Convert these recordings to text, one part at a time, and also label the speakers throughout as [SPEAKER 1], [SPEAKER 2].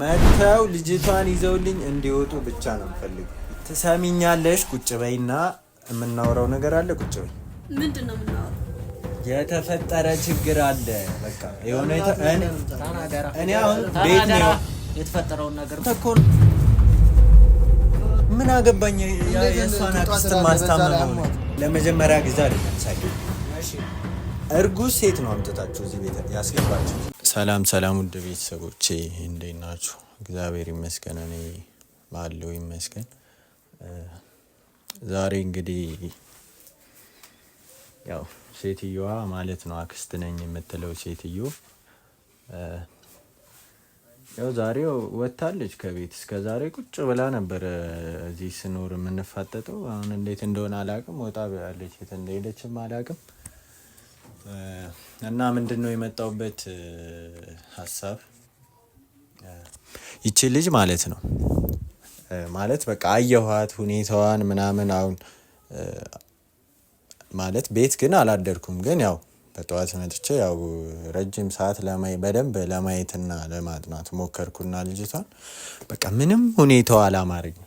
[SPEAKER 1] መተው ልጅቷን ይዘውልኝ እንዲወጡ ብቻ ነው ፈልግ። ትሰሚኛለሽ? ቁጭ በይና የምናወራው ነገር አለ። ቁጭ በይ።
[SPEAKER 2] ምንድነው የምናወራው?
[SPEAKER 1] የተፈጠረ ችግር አለ። በቃ የሆነ እኔ አሁን ቤት ነው
[SPEAKER 3] የተፈጠረውን ነገር
[SPEAKER 1] ተኮር ምን አገባኝ? የእሷን አክስት ማስታመም ነው ለመጀመሪያ ጊዜ አይደለም ሳይ እርጉዝ ሴት ነው አምጥታችሁ እዚህ ቤት ያስገባችሁ። ሰላም ሰላም፣ ውድ ቤተሰቦቼ እንዴት ናችሁ? እግዚአብሔር ይመስገን፣ እኔ ባለው ይመስገን። ዛሬ እንግዲህ ያው ሴትዮዋ ማለት ነው አክስት ነኝ የምትለው ሴትዮ ያው ዛሬው ወጣለች ከቤት። እስከ ዛሬ ቁጭ ብላ ነበር እዚህ ስኖር የምንፋጠጠው። አሁን እንዴት እንደሆነ አላውቅም፣ ወጣ ብላለች። የት እንደሄደችም አላውቅም። እና ምንድነው የመጣውበት ሐሳብ ይቺ ልጅ ማለት ነው ማለት በቃ አየኋት ሁኔታዋን ምናምን። አሁን ማለት ቤት ግን አላደርኩም፣ ግን ያው በጠዋት መጥቼ ያው ረጅም ሰዓት በደንብ ለማየትና ለማጥናት ሞከርኩና ልጅቷን በቃ ምንም ሁኔታዋ አላማረኝም።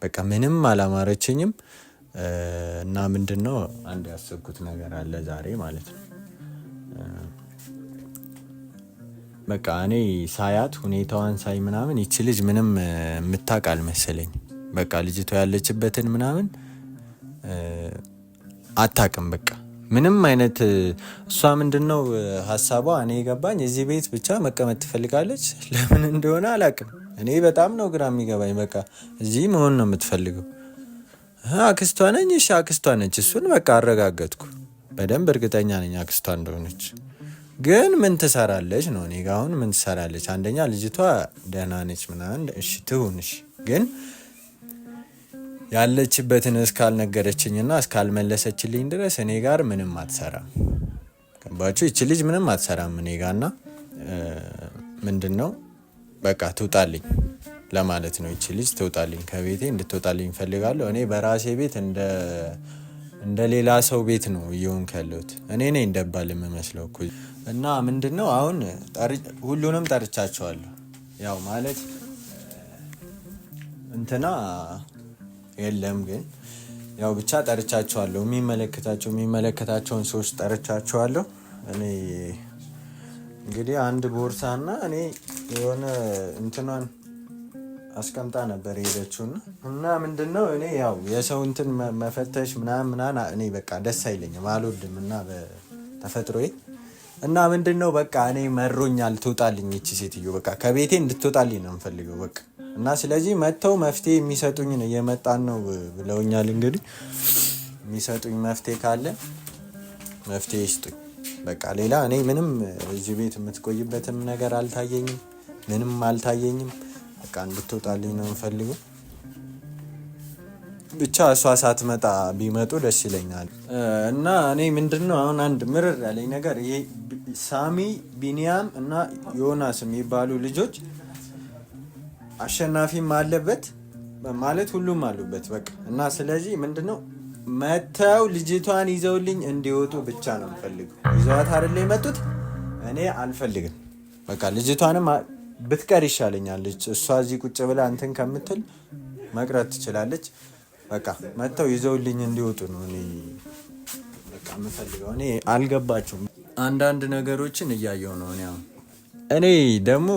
[SPEAKER 1] በቃ ምንም አላማረችኝም። እና ምንድነው አንድ ያሰብኩት ነገር አለ ዛሬ ማለት ነው። በቃ እኔ ሳያት ሁኔታዋን ሳይ ምናምን ይቺ ልጅ ምንም የምታውቅ አልመሰለኝ። በቃ ልጅቷ ያለችበትን ምናምን አታውቅም። በቃ ምንም አይነት እሷ ምንድነው ሐሳቧ እኔ ገባኝ፣ እዚህ ቤት ብቻ መቀመጥ ትፈልጋለች። ለምን እንደሆነ አላውቅም። እኔ በጣም ነው ግራ የሚገባኝ። በቃ እዚህ መሆን ነው የምትፈልገው። አክስቷ ነኝ፣ እሺ አክስቷ ነች። እሱን በቃ አረጋገጥኩ። በደንብ እርግጠኛ ነኝ አክስቷ እንደሆነች። ግን ምን ትሰራለች ነው እኔ ጋር አሁን ምን ትሰራለች? አንደኛ ልጅቷ ደህና ነች ምናምን፣ እሺ ትሁን፣ እሺ ግን ያለችበትን እስካልነገረችኝና እስካልመለሰችልኝ ድረስ እኔ ጋር ምንም አትሰራም። ገባችሁ? ይቺ ልጅ ምንም አትሰራም እኔ ጋርና ምንድነው በቃ ትውጣልኝ ለማለት ነው። ይቺ ልጅ ትውጣልኝ፣ ከቤቴ እንድትወጣልኝ እፈልጋለሁ። እኔ በራሴ ቤት እንደ ሌላ ሰው ቤት ነው እየሆንኩ ያለሁት። እኔ ነኝ እንደባል የምመስለው እኮ። እና ምንድነው አሁን ሁሉንም ጠርቻቸዋለሁ። ያው ማለት እንትና የለም ግን ያው ብቻ ጠርቻቸዋለሁ። የሚመለከታቸውን ሰዎች ጠርቻቸዋለሁ። እኔ እንግዲህ አንድ ቦርሳና እኔ የሆነ እንትኗን አስቀምጣ ነበር ሄደችው እና ምንድነው እኔ ያው የሰው እንትን መፈተሽ ምናምን እኔ በቃ ደስ አይለኝም፣ አልወድም እና በተፈጥሮዬ እና ምንድነው በቃ እኔ መሮኛል፣ ትውጣልኝ ይቺ ሴትዮ በቃ ከቤቴ እንድትወጣልኝ ነው የምፈልገው በቃ። እና ስለዚህ መተው መፍትሄ የሚሰጡኝ ነው እየመጣን ነው ብለውኛል። እንግዲህ የሚሰጡኝ መፍትሄ ካለ መፍትሄ ይስጡኝ በቃ። ሌላ እኔ ምንም እዚህ ቤት የምትቆይበትም ነገር አልታየኝም፣ ምንም አልታየኝም። በቃ እንድትወጣልኝ ነው የምፈልገው። ብቻ እሷ ሳትመጣ ቢመጡ ደስ ይለኛል። እና እኔ ምንድነው አሁን አንድ ምርር ያለኝ ነገር ይሄ ሳሚ፣ ቢኒያም እና ዮናስ የሚባሉ ልጆች አሸናፊም አለበት ማለት ሁሉም አሉበት በቃ። እና ስለዚህ ምንድነው መተው ልጅቷን ይዘውልኝ እንዲወጡ ብቻ ነው የምፈልገው። ይዘዋት አይደል የመጡት? እኔ አልፈልግም በቃ። ልጅቷንም ብትቀር ይሻለኛል። እሷ እዚህ ቁጭ ብላ እንትን ከምትል መቅረት ትችላለች። በቃ መተው ይዘውልኝ እንዲወጡ ነው እኔ በቃ የምፈልገው። እኔ አልገባችሁም? አንዳንድ ነገሮችን እያየሁ ነው እኔ ደግሞ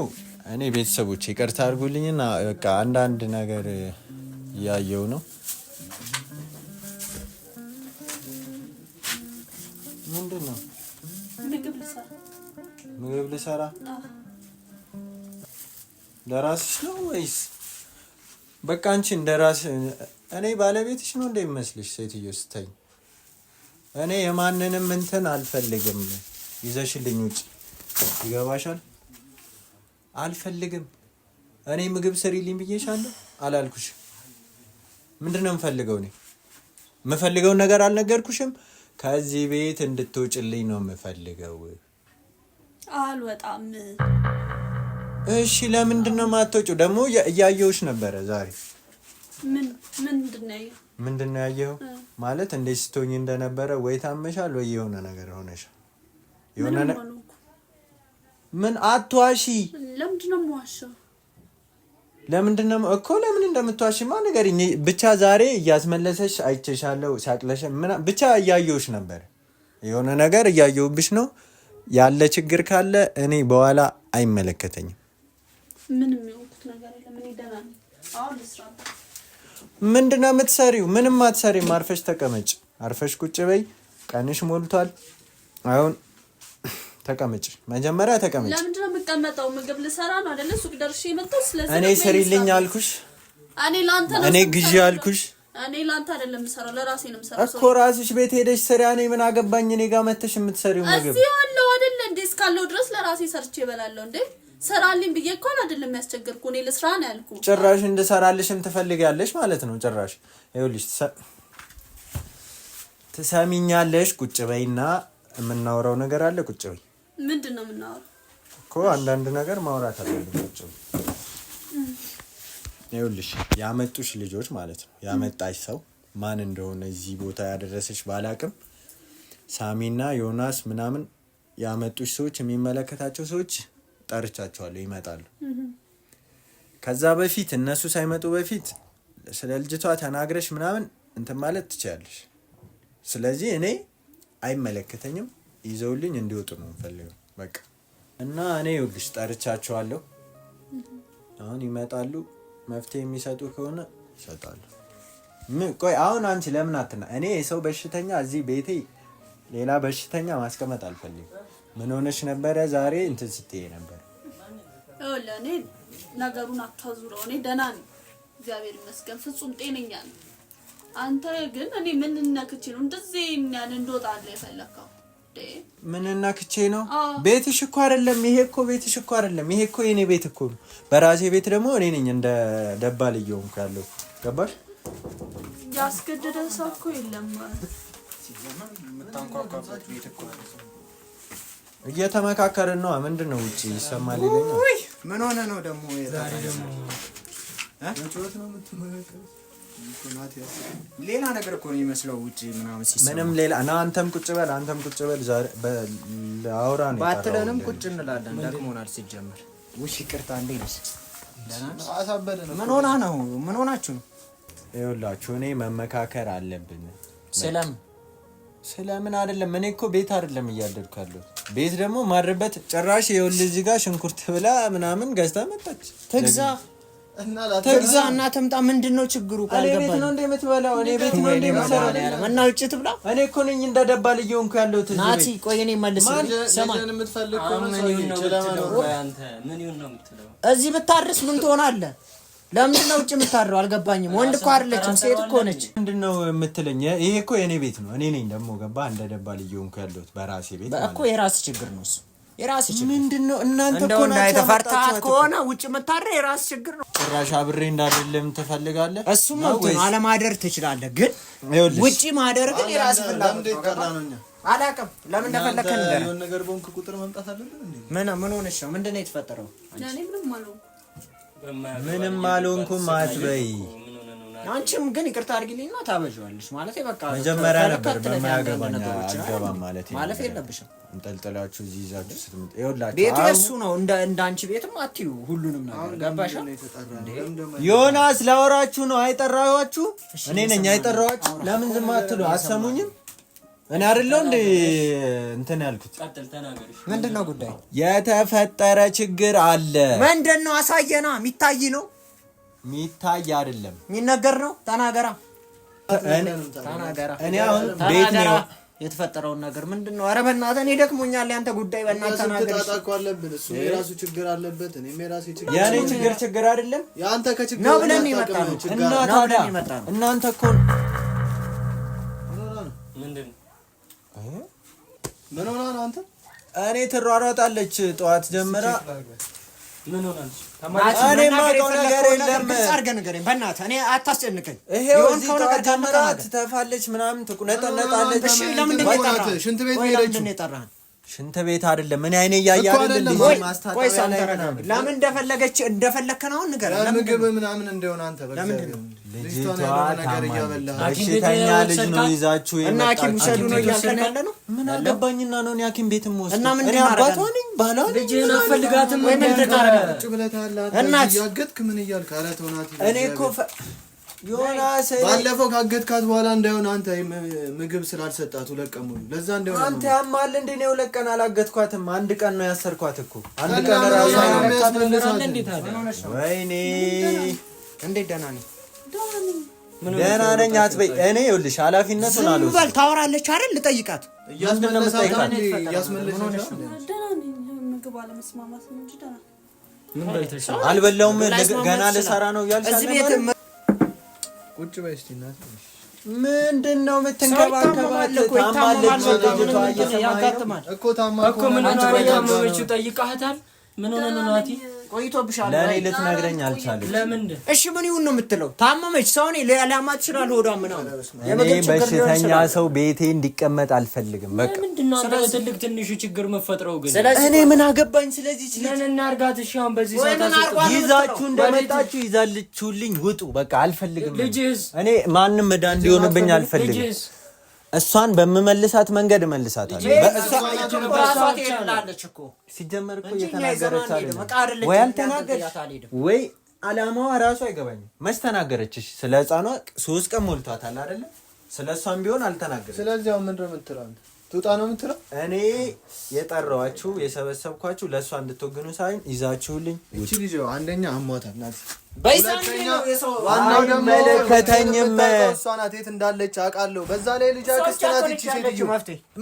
[SPEAKER 1] እኔ ቤተሰቦች ይቅርታ አድርጉልኝና በቃ አንዳንድ ነገር እያየሁ ነው። ምንድነው? ምግብ ልሰራ ለራስሽ ነው ወይስ በቃ አንቺ እንደራስ? እኔ ባለቤትሽ ነው እንደሚመስልሽ ሴትዮ ስትይ? እኔ የማንንም እንትን አልፈልግም። ይዘሽልኝ ውጪ። ይገባሻል? አልፈልግም። እኔ ምግብ ስሪልኝ ብዬሻለሁ አላልኩሽ? ምንድነው የምፈልገው? እኔ የምፈልገውን ነገር አልነገርኩሽም? ከዚህ ቤት እንድትወጪልኝ ነው የምፈልገው።
[SPEAKER 2] አልወጣም።
[SPEAKER 1] እሺ ለምንድነው የማትወጪው? ደግሞ እያየሁሽ ነበረ ዛሬ። ምንድነው ያየኸው? ማለት እንዴት ስትሆኚ እንደነበረ ወይ ታመሻል ወይ የሆነ ነገር ሆነሻል። የሆነ ምን አትዋሺ።
[SPEAKER 2] ለምንድነው የምዋሸው?
[SPEAKER 1] ለምንድነው እኮ ለምን እንደምትዋሽማ ንገሪኝ ብቻ። ዛሬ እያስመለሰሽ አይቼሻለሁ ሳቅለሽ ብቻ እያየሁሽ ነበር። የሆነ ነገር እያየሁብሽ ነው። ያለ ችግር ካለ እኔ በኋላ አይመለከተኝም።
[SPEAKER 2] ምንም የሆንኩት ነገር የለም። እኔ ደህና ነኝ። አሁን ልስራበት።
[SPEAKER 1] ምንድነው የምትሰሪው? ምንም አትሰሪም። አርፈሽ ተቀመጭ። አርፈሽ ቁጭ በይ። ቀንሽ ሞልቷል። አሁን ተቀመጭ። መጀመሪያ ተቀመጭ።
[SPEAKER 2] ለምንድነው የምቀመጠው? ምግብ ልሰራ ነው አይደለ? ሱቅ ደርሼ የመጣው። ስለዚህ
[SPEAKER 1] እኔ ስሪልኝ አልኩሽ።
[SPEAKER 2] እኔ ላንተ ነው።
[SPEAKER 1] እኔ ግዢ አልኩሽ።
[SPEAKER 2] እኔ ላንተ አይደለም የምሰራው፣ ለራሴ ነው የምሰራው
[SPEAKER 1] እኮ። ራስሽ ቤት ሄደሽ ስሪ። እኔ ምን አገባኝ? እኔ ጋር መተሽ የምትሰሪው ምግብ
[SPEAKER 2] እዚህ ያለው አይደለ እንዴ? እስካለው ድረስ ለራሴ ሰርቼ እበላለሁ እንዴ። ስራልኝ ብዬ እኮ አይደለም ያስቸገርኩ። እኔ ልስራ ነው ያልኩ።
[SPEAKER 1] ጭራሽ እንድሰራልሽም ትፈልጊያለሽ ማለት ነው። ጭራሽ ይኸውልሽ፣ ትሰሚኛለሽ? ቁጭ በይና የምናወራው ነገር አለ። ቁጭ በይ።
[SPEAKER 2] ምንድነው የምናወራው?
[SPEAKER 1] እኮ አንዳንድ ነገር ማውራት አለብን። ቁጭ በይ። ይኸውልሽ ያመጡሽ ልጆች ማለት ነው፣ ያመጣሽ ሰው ማን እንደሆነ እዚህ ቦታ ያደረሰሽ ባላቅም፣ ሳሚና ዮናስ ምናምን ያመጡሽ ሰዎች፣ የሚመለከታቸው ሰዎች ጠርቻቸዋለሁ፣ ይመጣሉ። ከዛ በፊት እነሱ ሳይመጡ በፊት ስለ ልጅቷ ተናግረሽ ምናምን እንትን ማለት ትችያለሽ። ስለዚህ እኔ አይመለከተኝም፣ ይዘውልኝ እንዲወጡ ነው የምፈልገው በቃ። እና እኔ ይኸውልሽ ጠርቻቸዋለሁ፣ አሁን ይመጣሉ። መፍትሄ የሚሰጡ ከሆነ ይሰጣሉ። ቆይ አሁን አንቺ ለምን አትና እኔ የሰው በሽተኛ እዚህ ቤቴ ሌላ በሽተኛ ማስቀመጥ አልፈልግም። ምን ሆነሽ ነበረ ዛሬ እንትን ስትይ ነበር?
[SPEAKER 2] እኔ ነገሩን አታዙረው። እኔ ደህና ነኝ እግዚአብሔር ይመስገን፣ ፍጹም ጤነኛ ነኝ። አንተ ግን እኔ ምን ነክቼ ነው እንደዚህ ያን እንደወጣለ የፈለከው?
[SPEAKER 1] ምን ነክቼ ነው? ቤትሽ እኮ አይደለም ይሄ እኮ ቤትሽ እኮ አይደለም ይሄ እኮ የኔ ቤት እኮ ነው። በራሴ ቤት ደግሞ እኔ ነኝ እንደ ደባል እየሆንኩ ያለው። ገባሽ?
[SPEAKER 2] ያስገደደ ሰው እኮ የለም።
[SPEAKER 1] እየተመካከርን ነው። ምንድነው ውጪ ይሰማል ይለኛል።
[SPEAKER 3] ምን ሆነ ነው ደግሞ ዛሬ ደግሞ ጮት ነው የምትመለከተው? ሌላ ነገር እኮ ነው የሚመስለው ውጪ ምናምን ሲሰማ።
[SPEAKER 1] ምንም ሌላ እና አንተም ቁጭ በል አንተም ቁጭ በል። ዛሬ ለአውራ ነው
[SPEAKER 3] ባትለንም ቁጭ እንላለን። ደግሞናል ሲጀመር። ውሽ ይቅርታ እንዴ ነሽ?
[SPEAKER 1] አሳበደ ነው።
[SPEAKER 3] ምን ሆና ነው? ምን ሆናችሁ ነው?
[SPEAKER 1] ይኸውላችሁ እኔ መመካከር አለብን። ስለምን አይደለም። እኔ እኮ ቤት አይደለም እያደርኩ ያለው ቤት ደግሞ ማድረበት ጭራሽ ይኸውልህ እዚህ ጋር ሽንኩርት ብላ ምናምን ገዝታ መጣች።
[SPEAKER 3] ትግዛ እና ተምጣ። ምንድነው ችግሩ?
[SPEAKER 1] ቤት ነው እንደ የምትበላው እኔ ቤት ነው እንደ የምትሰራው
[SPEAKER 3] እና ውጭ ትብላ።
[SPEAKER 1] እኔ እኮ ነኝ እንደ ደባል እየሆንኩ ያለው።
[SPEAKER 3] ናቲ ቆይ እኔ መልስ ሰማን። እዚህ ብታርስ ምን ትሆናለህ? ለምንድነው ውጭ የምታድረው? አልገባኝም። ወንድ እኮ አይደለችም ሴት እኮ ነች።
[SPEAKER 1] ምንድነው የምትለኝ? ይሄ እኮ የኔ ቤት ነው። እኔ ነኝ ደግሞ ገባ እንደ ደባል እየሆንኩ ያለሁት በራሴ ቤት ማለት
[SPEAKER 3] እኮ። የራስ ችግር ነው እሱ፣ የራስ ችግር።
[SPEAKER 1] ምንድነው እናንተ እኮ
[SPEAKER 3] ናችሁ እንዳይተፈርታት ከሆነ ውጭ የምታድረው የራስ ችግር ነው።
[SPEAKER 1] ጭራሽ አብሬ እንዳደለም ትፈልጋለህ?
[SPEAKER 3] እሱም ነው አለማደር ትችላለህ፣ ግን ውጭ ማደር ግን የራስ ፍላጎት ነው። አላውቅም ለምን እንደፈለከ ነገር
[SPEAKER 1] የሆነ ነገር ቦንክ ቁጥር መምጣት አለብን እንዴ?
[SPEAKER 3] ምን ሆነሽ ነው? ምንድነው የተፈጠረው?
[SPEAKER 1] ምንም አልሆንኩም አትበይ።
[SPEAKER 3] አንቺም ግን ይቅርታ አድርጊልኝና ታበዣዋለሽ ማለት በቃ።
[SPEAKER 1] መጀመሪያ ነበር በማያገባኝ አልገባም ማለት
[SPEAKER 3] የለብሽም።
[SPEAKER 1] እንጠልጥላችሁ እዚህ ይዛችሁ ስትመጣ ይኸውላችሁ
[SPEAKER 3] ቤቱ የእሱ ነው። እንደ አንቺ ቤትም አትዩ ሁሉንም ነገር ገባሽ?
[SPEAKER 1] ዮናስ ላወራችሁ ነው። አይጠራኋችሁ? እኔ ነኝ አይጠራኋችሁ? ለምን ዝም አትሉ? አሰሙኝም? እኔ አይደለው እንደ እንትን ያልኩት።
[SPEAKER 3] ምንድነው ጉዳይ?
[SPEAKER 1] የተፈጠረ ችግር አለ።
[SPEAKER 3] ምንድነው? አሳየና። የሚታይ ነው?
[SPEAKER 1] የሚታይ አይደለም፣
[SPEAKER 3] የሚነገር ነው። ተናገራ።
[SPEAKER 1] እኔ አሁን ቤት ነው
[SPEAKER 3] የተፈጠረውን ነገር ምንድነው? ኧረ በእናትህ እኔ ደክሞኛል። ያንተ ጉዳይ በእናትህ ተናገር።
[SPEAKER 4] እሱ የራሱ ችግር አለበት፣ እኔም የራሴ ችግር።
[SPEAKER 1] ያኔ ችግር አይደለም
[SPEAKER 4] ያንተ ከችግር
[SPEAKER 3] ነው ብለን ይመጣ ነው።
[SPEAKER 1] እና ታዲያ እናንተ እኮ
[SPEAKER 4] ምን ሆና ነው አንተ?
[SPEAKER 1] እኔ ትሯሯጣለች ጠዋት ጀምራ።
[SPEAKER 3] ምን ሆናለች?
[SPEAKER 1] እኔ ማውቀው ነገር የለም።
[SPEAKER 3] አድርገህ ንገረኝ በእናትህ። እኔ አታስጨንቀኝ።
[SPEAKER 1] ይሄው እዚህ ጠዋት ጀምራ ትተፋለች ምናምን ትቁነጠነጣለች።
[SPEAKER 3] እሺ ለምንድን ነው የጠራኸኝ?
[SPEAKER 4] ሽንት ቤት
[SPEAKER 3] ሄደች። ለምንድን ነው የጠራኸኝ?
[SPEAKER 1] ሽንት ቤት አይደለም ምን አይኔ ያያ አይደለም ማስታጠቢያ ላይ ምናምን
[SPEAKER 3] ለምን እንደፈለከ ነው ንገረኝ
[SPEAKER 4] ለምግብ ምናምን እንደሆነ አንተ በእግዚአብሔር ልጅቷን ነገር እያበላህ
[SPEAKER 1] በሽተኛ ልጅ ነው ይዛችሁ
[SPEAKER 3] እና ሐኪም ሰዱ ነው እያልከን ያለ ነው
[SPEAKER 1] ምን አገባኝና ነው ሐኪም ቤትም ወስዶ
[SPEAKER 3] እና ምን
[SPEAKER 1] አባቷ ነኝ ባላ
[SPEAKER 3] ልጅህን አፈልጋትም ወይ ምን ታረጋለህ
[SPEAKER 4] ቁጭ ብለታል እና ያገጥክ ምን እያልክ ኧረ ተውናት
[SPEAKER 1] እኔ እኮ ዮናስ
[SPEAKER 4] ባለፈው ካገጥካት በኋላ እንዳይሆን አንተ ምግብ ስላልሰጣቱ ለቀሙሉ ለዛ እንዳይሆን
[SPEAKER 1] አንተ ያማል እንዴ ነው ለቀን አላገጥኳትም አንድ ቀን ነው ያሰርኳት እኮ አንድ ቀን ራሱ ወይኔ
[SPEAKER 3] እንዴ ደህና ነኝ
[SPEAKER 1] ደህና ነኝ አትበይ እኔ ይኸውልሽ ኃላፊነቱን አለው
[SPEAKER 3] በል ታወራለች አይደል ልጠይቃት
[SPEAKER 4] እያስመለሳት
[SPEAKER 2] ደህና ነኝ ምግብ አለመስማማት ነው እንጂ ደህና
[SPEAKER 3] ምን በልተሻል
[SPEAKER 1] አልበላውም ገና ልሰራ ነው እያልሽ
[SPEAKER 3] እዚህ ቤት
[SPEAKER 4] ቁጭ በይ እስቲ እናት
[SPEAKER 1] ምንድነው የምትንከባከባት
[SPEAKER 3] ያጋጥማል
[SPEAKER 4] እኮ ታማ
[SPEAKER 5] እኮ ምን ነው ያመመችው ጠይቃታል ምን ሆነ ነው ናቲ
[SPEAKER 3] ቆይቶብሻል
[SPEAKER 1] ለኔ ልትነግረኝ አልቻለች
[SPEAKER 5] ለምን
[SPEAKER 3] እሺ ምን ይሁን ነው የምትለው ታመመች ሰው እኔ ሊያማት ይችላል ሆዷ ምናምን
[SPEAKER 1] እኔ በሽተኛ ሰው ቤቴ እንዲቀመጥ አልፈልግም በቃ
[SPEAKER 5] ምንድነው አንተ ትልቅ ትንሽ ችግር መፈጥረው ግን
[SPEAKER 1] እኔ ምን አገባኝ ስለዚህ
[SPEAKER 5] ምን እናርጋት እሺ አሁን በዚህ ሰዓት
[SPEAKER 1] ይዛችሁ እንደመጣችሁ ይዛልችሁልኝ ውጡ በቃ አልፈልግም
[SPEAKER 5] ልጅስ
[SPEAKER 1] እኔ ማንም እዳ እንዲሆንብኝ አልፈልግም
[SPEAKER 5] ልጅስ
[SPEAKER 1] እሷን በመመልሳት መንገድ እመልሳታለሁ በእሷ
[SPEAKER 3] ራሷ ትሄዳለች እኮ
[SPEAKER 1] ሲጀመር እኮ እየተናገረች አይደለም ወይ አልተናገረች ወይ አላማዋ ራሱ አይገባኝም መች ተናገረችሽ ስለ ህፃኗ 3 ቀን ሞልቷታል አይደለ ስለሷም ቢሆን አልተናገረች
[SPEAKER 4] ስለዚህ አሁን ምንድነው የምትለው አንተ ትውጣ ነው የምትለው
[SPEAKER 1] እኔ የጠራኋችሁ የሰበሰብኳችሁ ለሷ እንድትወግኑ ሳይሆን ይዛችሁልኝ
[SPEAKER 4] እቺ ልጅ አንደኛ አሟታል ናት
[SPEAKER 3] በይሳንዴ ነው የሰው
[SPEAKER 4] ዋናው ደግሞ
[SPEAKER 1] መለከተኝም
[SPEAKER 4] እሷ ናት የት እንዳለች አውቃለሁ በዛ ላይ ልጅ አክስታት እቺ ሴትዮ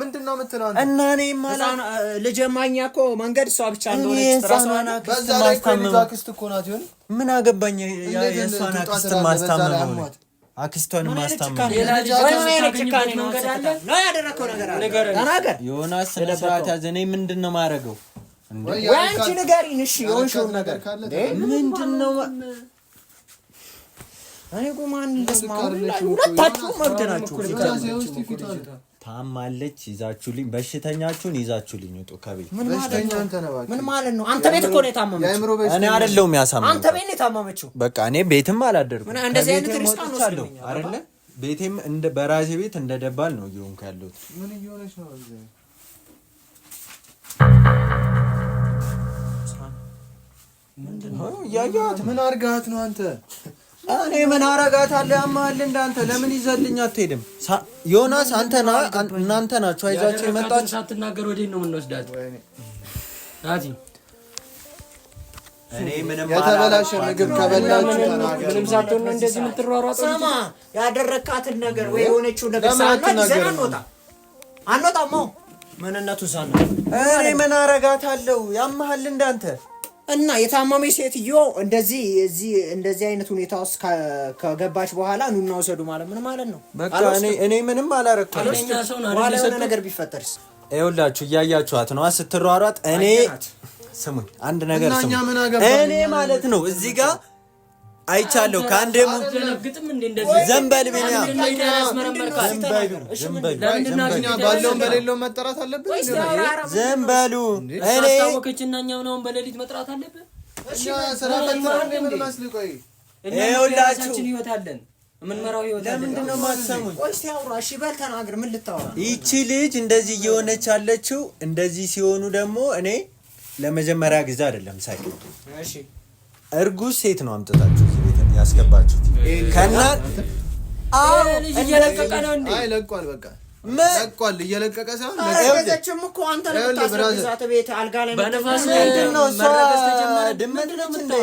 [SPEAKER 4] ምንድነው የምትለው አንተ
[SPEAKER 1] እና እኔ ማለት
[SPEAKER 3] ልጅ ማኛ እኮ መንገድ እሷ ብቻ እንደሆነች ራሷና
[SPEAKER 4] በዛ ላይ ልጅ አክስት እኮ ናት ይሁን
[SPEAKER 1] ምን አገባኝ የእሷን አክስት ማስታመም ነው አክስቷን ማስታመም
[SPEAKER 3] ነው ያደረከው ነገር አለ ተናገር
[SPEAKER 1] ዮናስ ስለሰዓት ያዘኔ ምንድነው ማረገው
[SPEAKER 3] ወይ አንቺ ንገሪኝ እሺ የሆንሽው ነገር
[SPEAKER 1] ምንድነው
[SPEAKER 3] እኔ ቆማን ለስማው ሁለታችሁ መብደናችሁ
[SPEAKER 1] ታማለች ይዛችሁልኝ በሽተኛችሁን ይዛችሁልኝ ወጡ ከቤት
[SPEAKER 4] በሽተኛ አንተ ነህ
[SPEAKER 3] ምን ማለት ነው አንተ ቤት እኮ ነው የታመመችው
[SPEAKER 1] እኔ አይደለሁም ያሳመመው
[SPEAKER 3] አንተ ቤት ነው የታመመችው
[SPEAKER 1] በቃ እኔ ቤትም አላደርኩም
[SPEAKER 3] ምን እንደዚህ አይነት ሪስክ ነው
[SPEAKER 1] አይደለ ቤቴም እንደ በራሴ ቤት እንደ ደባል ነው እየሆንኩ ያለሁት
[SPEAKER 4] ምን እየሆነች ነው እዚህ
[SPEAKER 1] ምንድነው ያያት
[SPEAKER 4] ምን አርጋት ነው አንተ
[SPEAKER 1] እኔ ምን አረጋታለሁ ያማል እንዳንተ ለምን ይዘልኝ አትሄድም ዮናስ አንተና እናንተ ናችሁ አይዛችሁ የመጣችሁ
[SPEAKER 5] ሳትናገር ወዴት ነው የምንወስዳት ናቲ
[SPEAKER 1] እኔ ምንም
[SPEAKER 4] የተበላሸ ምግብ ከበላችሁ ተናገሩ
[SPEAKER 5] ምንም ሳትሆን ነው እንደዚህ የምትሯሯጠው
[SPEAKER 3] ሰማ ያደረካትን ነገር ወይ የሆነችው ነገር ሳናት አንወጣም ምንነቱን ሳና
[SPEAKER 1] እኔ ምን አረጋታለሁ ያማል እንዳንተ
[SPEAKER 3] እና የታመመች ሴትዮ እንደዚህ እንደዚህ አይነት ሁኔታ ውስጥ ከገባች በኋላ ኑና ወሰዱ ማለት ምን ማለት ነው
[SPEAKER 1] በቃ እኔ ምንም አላረኩም
[SPEAKER 5] አለኛ ሰው ነው
[SPEAKER 3] ዋላ
[SPEAKER 5] አይደል
[SPEAKER 3] ነገር ቢፈጠርስ
[SPEAKER 1] ይኸውላችሁ እያያችኋት ነው ስትሯሯጥ እኔ ስሙኝ አንድ ነገር ስሙኝ እኔ ማለት ነው እዚህ ጋር አይቻለሁ ከአንዴም
[SPEAKER 5] አትደነግጥም እንዴ እንደዚህ
[SPEAKER 1] ዘንበል ቢኒያ
[SPEAKER 4] ዘንበኛ ባለው በሌለው መጠራት አለብን
[SPEAKER 1] ዘንበሉ እኔ
[SPEAKER 5] ታወከችና እኛም ነው በሌሊት መጥራት አለብን
[SPEAKER 4] እኛ ስራ ፈጥረን ምን መስል ቆይ
[SPEAKER 1] ይኸውላችሁ
[SPEAKER 5] ህይወት አለን ምንመራው ህይወት አለን
[SPEAKER 1] ለምንድን ነው የማትሰሙኝ
[SPEAKER 3] ወይስ ያውራ እሺ በል ተናገር ምን ልታወራ
[SPEAKER 1] ይቺ ልጅ እንደዚህ እየሆነች ያለችው እንደዚህ ሲሆኑ ደግሞ እኔ ለመጀመሪያ ጊዜ አይደለም ሳይ
[SPEAKER 3] እሺ
[SPEAKER 1] እርጉዝ ሴት ነው አምጥታችሁ እዚህ ቤት ያስገባችሁት ከናን
[SPEAKER 5] ልጅ እየለቀቀ ነው እንዴ
[SPEAKER 4] አይ ለቋል በቃ ለቋል እየለቀቀ ሳይሆን
[SPEAKER 3] ለቀቀችም እኮ አንተ ለምታስረግዛት ቤት አልጋ ላይ
[SPEAKER 5] በነፋስ
[SPEAKER 1] ነው እሷ ድመት ነው እንዴ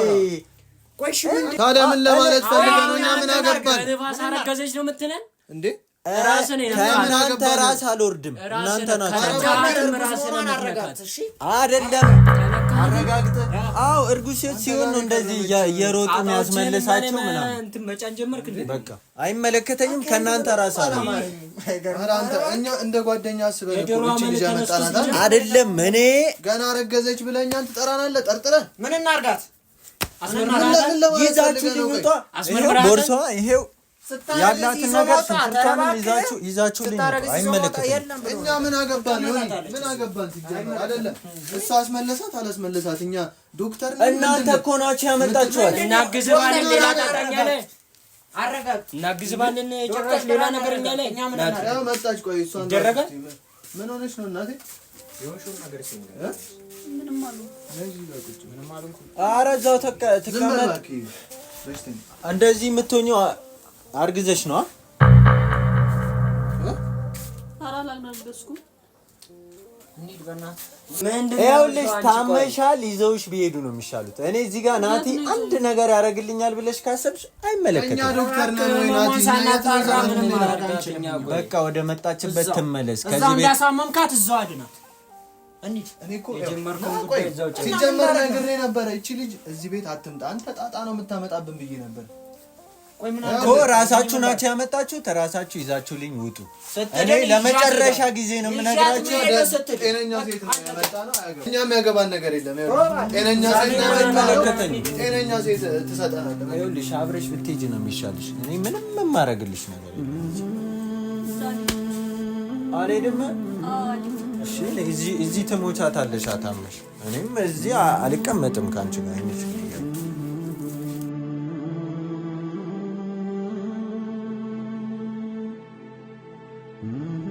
[SPEAKER 3] ቆይ እሺ ምን
[SPEAKER 4] ታዲያ ምን ለማለት ፈልገህ ነው እኛ ምን አገባን
[SPEAKER 5] በነፋስ አረገዘች ነው የምትለን
[SPEAKER 4] እንዴ
[SPEAKER 1] ከእናንተ ራስ አልወርድም እናንተ ናችሁ አይደለም አረጋግጠህ አዎ እርጉዝ ሴት ሲሆን ነው እንደዚህ እየሮጡ የሚያስመልሳቸው ምናምን
[SPEAKER 5] እንትን መጫን ጀመርክ እንዴ
[SPEAKER 1] በቃ አይመለከተኝም ከእናንተ ራስ
[SPEAKER 4] አንተ እኛ እንደ ጓደኛ አስበን እኮ እቺ ልጅ አመጣናታል
[SPEAKER 1] አይደለም እኔ
[SPEAKER 4] ገና ረገዘች ብለኛ አንተ ትጠራናለህ ጠርጥረን
[SPEAKER 3] ምን እናርጋት
[SPEAKER 5] አስመራራት
[SPEAKER 1] ይዛችሁ ልውጣ ቦርሷ ይሄው ያላትን ነገር ሽንኩርቷንም ይዛችሁልኝ አይመለከትም።
[SPEAKER 4] እኛ ምን አገባን? ምን አገባን? ሲጀመር አይደለም እሷ አስመለሳት አላስመለሳት እኛ ዶክተር ነን።
[SPEAKER 1] እናንተ እኮ ናችሁ ያመጣችኋል።
[SPEAKER 5] እናግዝባለን ሌላ ጣጣኛ ላይ አረጋግ እናግዝባለን ጭራሽ ሌላ ነገርኛ ላይ እኛ ምን አለ
[SPEAKER 4] ያው መጣች። ቆይ እሷ
[SPEAKER 5] ደረገ
[SPEAKER 4] ምን ሆነሽ ነው እናቴ?
[SPEAKER 3] የሆንሽውን ነገር ሲንገ
[SPEAKER 2] ምንም አሉ
[SPEAKER 3] ምንም አልኩ።
[SPEAKER 1] ኧረ እዛው ተቀመጥ። እንደዚህ የምትሆኚው አርግዘሽ ነው?
[SPEAKER 2] ኧረ አላልነገስኩም።
[SPEAKER 3] እንሂድ በእናትህ።
[SPEAKER 1] ይኸውልሽ ታመሻል፣ ይዘውሽ ቢሄዱ ነው የሚሻሉት። እኔ እዚህ ጋር ናቲ አንድ ነገር ያደርግልኛል ብለሽ ካሰብሽ አይመለከትም።
[SPEAKER 4] እኛ ዶክተር ነን ወይ ናቲ?
[SPEAKER 1] በቃ ወደ መጣችበት ትመለስ።
[SPEAKER 5] ከዚህ ቤት እንዳሳመምካት እዛው አድናት።
[SPEAKER 3] እንሂድ።
[SPEAKER 4] እኔ እኮ
[SPEAKER 5] የጀመርከው ጉዳይ እዛው ጨርስ።
[SPEAKER 4] ሲጀመር ነግሬ ነበረ እቺ ልጅ እዚህ ቤት አትምጣ፣ አንተ ጣጣ ነው የምታመጣብን ብዬ ነበር።
[SPEAKER 5] ቆይ ምን
[SPEAKER 1] እኮ ራሳችሁ ናችሁ ያመጣችሁት፣ ራሳችሁ ይዛችሁልኝ ውጡ። እኔ ለመጨረሻ ጊዜ ነው የምነግራችሁ።
[SPEAKER 4] ጤነኛ ሴት ነው ያመጣ ነው አያገባም። እኛ የሚያገባን ነገር የለም። ጤነኛ ሴት ነው ያመጣው። ጤነኛ ሴት ትሰጠናለህ።
[SPEAKER 1] ይኸውልሽ አብረሽ ብትሄጂ ነው የሚሻልሽ። እኔ ምንም የማደርግልሽ ነገር የለም። አልሄድም። እሺ እዚህ ትሞቻታለሽ አታመሽ። እኔም እዚህ አልቀመጥም ካንቺ ጋር አይነሽ
[SPEAKER 6] Mm-hmm.